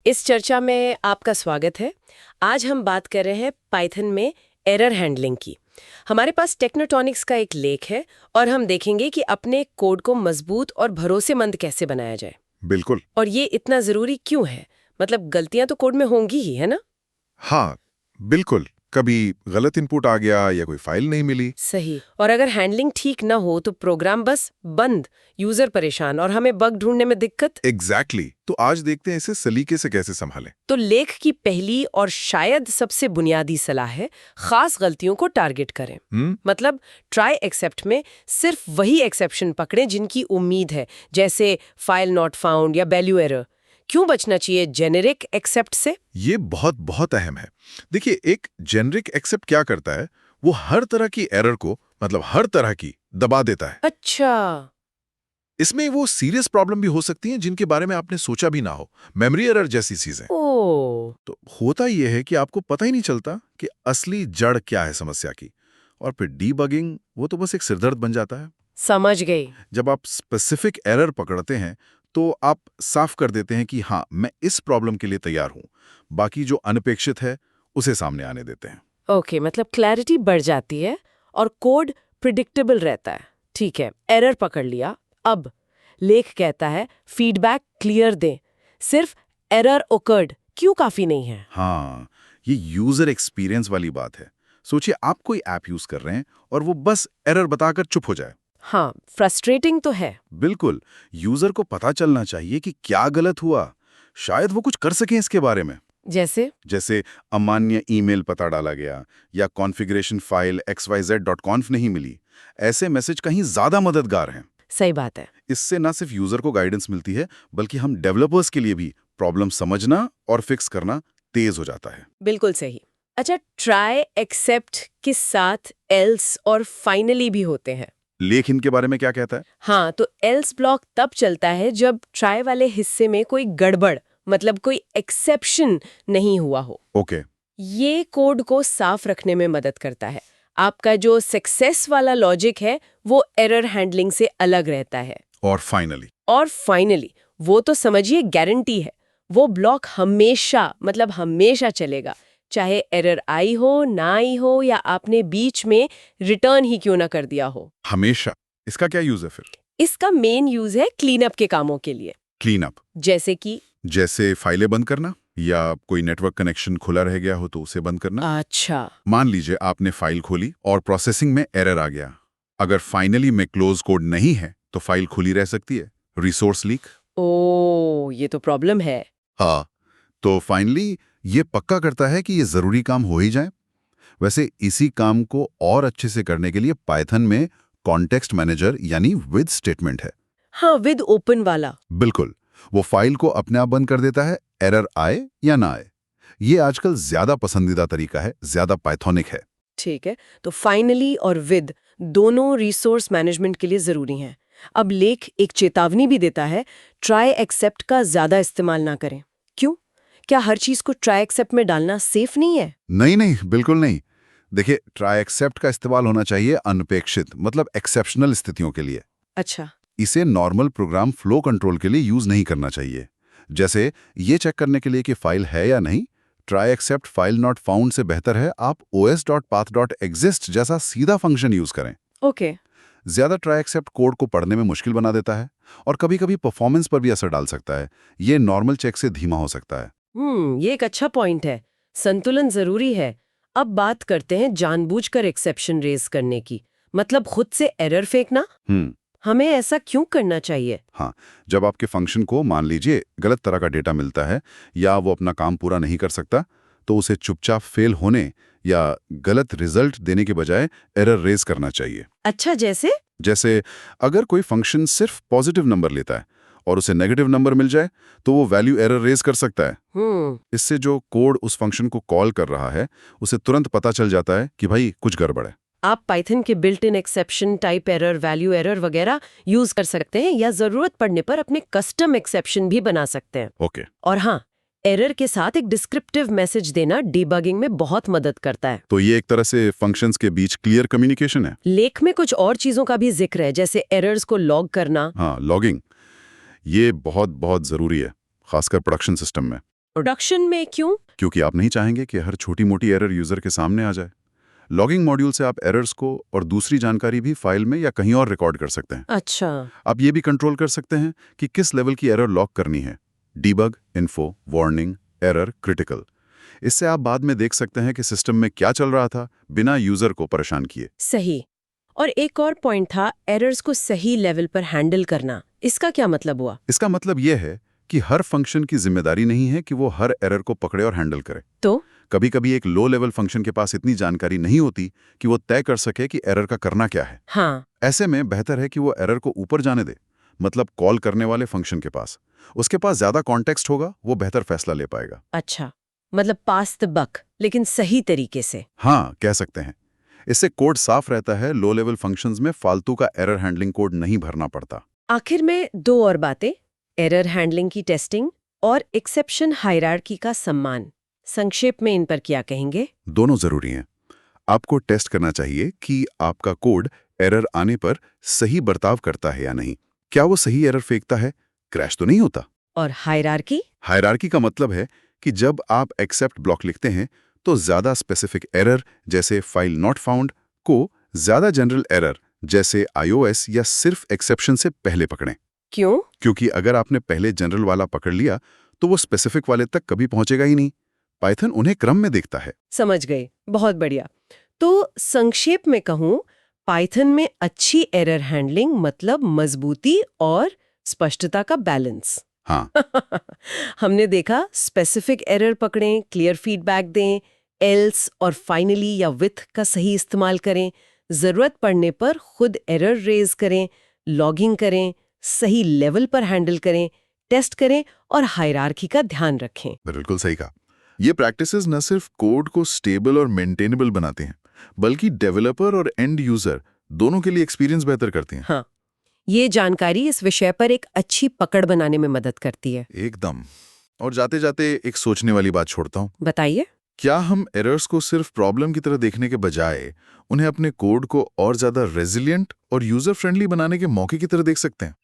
इस चर्चा में आपका स्वागत है। आज हम बात कर रहे हैं पाइथन में एरर हैंडलिंग की। हमारे पास टेक्नोटॉनिक्स का एक लेख है और हम देखेंगे कि अपने कोड को मजबूत और भरोसेमंद कैसे बनाया जाए। बिल्कुल। और ये इतना जरूरी क्यों है? मतलब गलतियां तो कोड में होंगी ही, है ना? हाँ, बिल्कुल। कभी गलत इनपुट आ गया या कोई फाइल नहीं मिली। सही। और अगर हैंडलिंग ठीक ना हो तो प्रोग्राम बस बंद, यूजर परेशान और हमें बग ढूंढने में दिक्कत। एग्जैक्टली। तो आज देखते हैं इसे सलीके से कैसे संभालें। तो लेख की पहली और शायद सबसे बुनियादी सलाह है, खास गलतियों को टारगेट करें। मतलब ट्राई एक्सेप्ट में सिर्फ वही एक्सेप्शन पकड़ें जिनकी उम्मीद है, जैसे फाइल नॉट फाउंड या वैल्यू एरर। क्यों बचना चाहिए जेनेरिक एक्सेप्ट से? ये बहुत बहुत अहम है। देखिए, एक जेनेरिक एक्सेप्ट क्या करता है, वो हर तरह की एरर को, मतलब हर तरह की, दबा देता है। अच्छा। इसमें वो सीरियस प्रॉब्लम भी हो सकती हैं जिनके बारे में आपने सोचा भी ना हो, मेमोरी एरर जैसी चीजें। ओ। तो होता ये है कि आपको पता ही नहीं चलता कि असली जड़ क्या है समस्या की, और फिर डीबगिंग वो तो बस एक सिरदर्द बन जाता है। समझ गई। जब आप स्पेसिफिक एरर पकड़ते हैं तो आप साफ कर देते हैं कि हाँ, मैं इस प्रॉब्लम के लिए तैयार हूं। बाकी जो अनपेक्षित है उसे सामने आने देते हैं। ओके, मतलब क्लैरिटी बढ़ जाती है और कोड प्रिडिक्टेबल रहता है। ठीक है, एरर पकड़ लिया। अब लेख कहता है फीडबैक क्लियर दें। सिर्फ एरर ओकर्ड क्यों काफी नहीं है? हाँ, ये यूजर एक्सपीरियंस वाली बात है। सोचिए, आप कोई ऐप यूज कर रहे हैं और वो बस एरर बताकर चुप हो जाए। हाँ, फ्रस्ट्रेटिंग तो है। बिल्कुल। यूजर को पता चलना चाहिए कि क्या गलत हुआ, शायद वो कुछ कर सकें इसके बारे में। जैसे अमान्य ईमेल पता डाला गया या कॉन्फ़िगरेशन फाइल xyz.conf नहीं मिली। ऐसे मैसेज कहीं ज्यादा मददगार हैं। सही बात है। इससे न सिर्फ यूजर को गाइडेंस मिलती है, बल्कि हम डेवलपर्स के लिए भी प्रॉब्लम समझना और फिक्स करना तेज हो जाता है। बिल्कुल सही। अच्छा, ट्राई एक्सेप्ट के साथ एल्स और फाइनली भी होते हैं। लेख इनके बारे में क्या कहता है? हाँ, तो एल्स ब्लॉक तब चलता है जब ट्राई वाले हिस्से में कोई गड़बड़, मतलब कोई एक्सेप्शन नहीं हुआ हो। ओके। ये कोड को साफ रखने में मदद करता है। आपका जो सक्सेस वाला लॉजिक है वो एरर हैंडलिंग से अलग रहता है। और फाइनली वो तो समझिए गारंटी है। वो ब्लॉक हमेशा, मतलब हमेशा चलेगा, चाहे एरर आई हो ना आई हो या आपने बीच में रिटर्न ही क्यों ना कर दिया हो। हमेशा। इसका क्या यूज है फिर? इसका मेन यूज है क्लीन अप के कामों के लिए। क्लीन अप जैसे फाइलें बंद करना, या कोई नेटवर्क कनेक्शन खुला रह गया हो तो उसे बंद करना। अच्छा। मान लीजिए आपने फाइल खोली और प्रोसेसिंग में एरर आ गया। अगर फाइनली में क्लोज कोड नहीं है तो फाइल खुली रह सकती है। Resource leak. ओ, ये तो प्रॉब्लम है। हाँ, तो फाइनली ये पक्का करता है कि ये जरूरी काम हो ही जाए। वैसे इसी काम को और अच्छे से करने के लिए पाइथन में कॉन्टेक्स्ट मैनेजर यानी विद स्टेटमेंट है। हाँ, विद ओपन वाला। बिल्कुल। वो फाइल को अपने आप बंद कर देता है, एरर आए या ना आए। ये आजकल ज्यादा पसंदीदा तरीका है, ज्यादा पाइथोनिक है। ठीक है, तो फाइनली और विद दोनों रिसोर्स मैनेजमेंट के लिए जरूरी हैं। अब लेख एक चेतावनी भी देता है, ट्राई एक्सेप्ट का ज्यादा इस्तेमाल ना करें। क्यों? क्या हर चीज को ट्राई एक्सेप्ट में डालना सेफ नहीं है? नहीं, बिल्कुल नहीं। देखिए, ट्राई एक्सेप्ट का इस्तेमाल होना चाहिए अनपेक्षित, मतलब एक्सेप्शनल स्थितियों के लिए। अच्छा। इसे नॉर्मल प्रोग्राम फ्लो कंट्रोल के लिए यूज नहीं करना चाहिए। जैसे ये चेक करने के लिए कि फाइल है या नहीं, try except file not found से बेहतर है आप os.path.exist जैसा सीधा फंक्शन यूज करें। ओके। ज्यादा ट्राई एक्सेप्ट कोड को पढ़ने में मुश्किल बना देता है और कभी-कभी परफॉर्मेंस पर भी असर डाल सकता है। ये नॉर्मल चेक से धीमा हो सकता है। ये एक अच्छा पॉइंट है। संतुलन जरूरी है। अब बात करते हैं जानबूझकर एक्सेप्शन रेज करने की, मतलब खुद से एरर फेंकना। हमें ऐसा क्यों करना चाहिए? हाँ, जब आपके फंक्शन को मान लीजिए गलत तरह का डेटा मिलता है या वो अपना काम पूरा नहीं कर सकता, तो उसे चुपचाप फेल होने या गलत रिजल्ट देने के बजाय एरर रेज करना चाहिए। अच्छा, जैसे अगर कोई फंक्शन सिर्फ पॉजिटिव नंबर लेता है और उसे नेगेटिव नंबर मिल जाए तो वो वैल्यू एरर रेज कर सकता है। इससे जो कोड उस फंक्शन को कॉल कर रहा है उसे तुरंत पता चल जाता है कि भाई कुछ गड़बड़ है। आप पाइथन के built in exception, type error, value error वगैरह यूज कर सकते हैं या जरूरत पड़ने पर अपने कस्टम एक्सेप्शन भी बना सकते हैं। ओके। और हाँ, एरर के साथ एक डिस्क्रिप्टिव मैसेज देना डीबगिंग में बहुत मदद करता है। तो ये एक तरह से फंक्शंस के बीच क्लियर कम्युनिकेशन है। लेख में कुछ और चीजों का भी जिक्र है, जैसे एरर्स को लॉग करना। हाँ, लॉगिंग ये बहुत बहुत जरूरी है, खासकर प्रोडक्शन सिस्टम में। प्रोडक्शन में क्यों? क्योंकि आप नहीं चाहेंगे कि हर छोटी मोटी एरर यूजर के सामने आ जाए। लॉगिंग मॉड्यूल से आप एरर्स को और दूसरी जानकारी भी फाइल में या कहीं और रिकॉर्ड कर सकते हैं। अच्छा। आप ये भी कंट्रोल कर सकते हैं कि किस लेवल की एरर लॉग करनी है, debug, info, warning, error, critical. इससे आप बाद में देख सकते हैं कि सिस्टम में क्या चल रहा था, बिना यूजर को परेशान किए। सही। और एक और पॉइंट था, एरर्स को सही लेवल पर हैंडल करना। इसका क्या मतलब हुआ? इसका मतलब यह है कि हर फंक्शन की जिम्मेदारी नहीं है कि वो हर एरर को पकड़े और हैंडल करे। तो कभी कभी एक लो लेवल फंक्शन के पास इतनी जानकारी नहीं होती कि वो तय कर सके कि एरर का करना क्या है। हाँ। ऐसे में बेहतर है कि वो एरर को ऊपर जाने दे, मतलब कॉल करने वाले फंक्शन के पास। उसके पास ज्यादा कॉन्टेक्स्ट होगा, वो बेहतर फैसला ले पाएगा। अच्छा, मतलब पास द बक, लेकिन सही तरीके से। हाँ, कह सकते हैं। इससे कोड साफ रहता है, लो लेवल फंक्शंस में फालतू का एरर हैंडलिंग कोड नहीं भरना पड़ता। आखिर में दो और बातें, एरर हैंडलिंग की टेस्टिंग और एक्सेप्शन हायरार्की का सम्मान। संक्षेप में इन पर क्या कहेंगे? दोनों जरूरी हैं। आपको टेस्ट करना चाहिए कि आपका कोड एरर आने पर सही बर्ताव करता है या नहीं। क्या वो सही एरर फेंकता है, क्रैश तो नहीं होता। और हायरार्की? हायरार्की का मतलब है कि जब आप एक्सेप्ट ब्लॉक लिखते हैं तो ज्यादा स्पेसिफिक एरर जैसे फाइल नॉट फाउंड को ज्यादा जनरल एरर जैसे iOS या सिर्फ एक्सेप्शन से पहले पकड़ें। क्यों? क्योंकि अगर आपने पहले जनरल वाला पकड़ लिया तो वो स्पेसिफिक वाले तक कभी पहुंचेगा ही नहीं। पाइथन उन्हें क्रम में देखता है। समझ गए, बहुत बढ़िया। तो संक्षेप में कहूं, पाइथन में अच्छी एरर हैंडलिंग मतलब मजबूती और स्पष्टता का बैलेंस। हाँ। हमने देखा स्पेसिफिक एरर पकड़ें, क्लियर फीडबैक दें, एल्स और फाइनली या विथ का सही इस्तेमाल करें, जरूरत पड़ने पर खुद एरर रेज करें, लॉगिंग करें, सही लेवल पर हैंडल करें, टेस्ट करें और हायरार्की का ध्यान रखें। बिल्कुल सही कहा। ये प्रैक्टिसेस न सिर्फ कोड को स्टेबल और मेंटेनेबल बनाते हैं, बल्कि डेवलपर और एंड यूजर दोनों के लिए एक्सपीरियंस बेहतर करती हैं। हाँ, ये जानकारी इस विषय पर एक अच्छी पकड़ बनाने में मदद करती है। एकदम। और जाते जाते एक सोचने वाली बात छोड़ता हूँ। बताइए। क्या हम एरर्स को सिर्फ प्रॉब्लम की तरह देखने के बजाय उन्हें अपने कोड को और ज्यादा रेजिलिएंट और यूजर फ्रेंडली बनाने के मौके की तरह देख सकते हैं?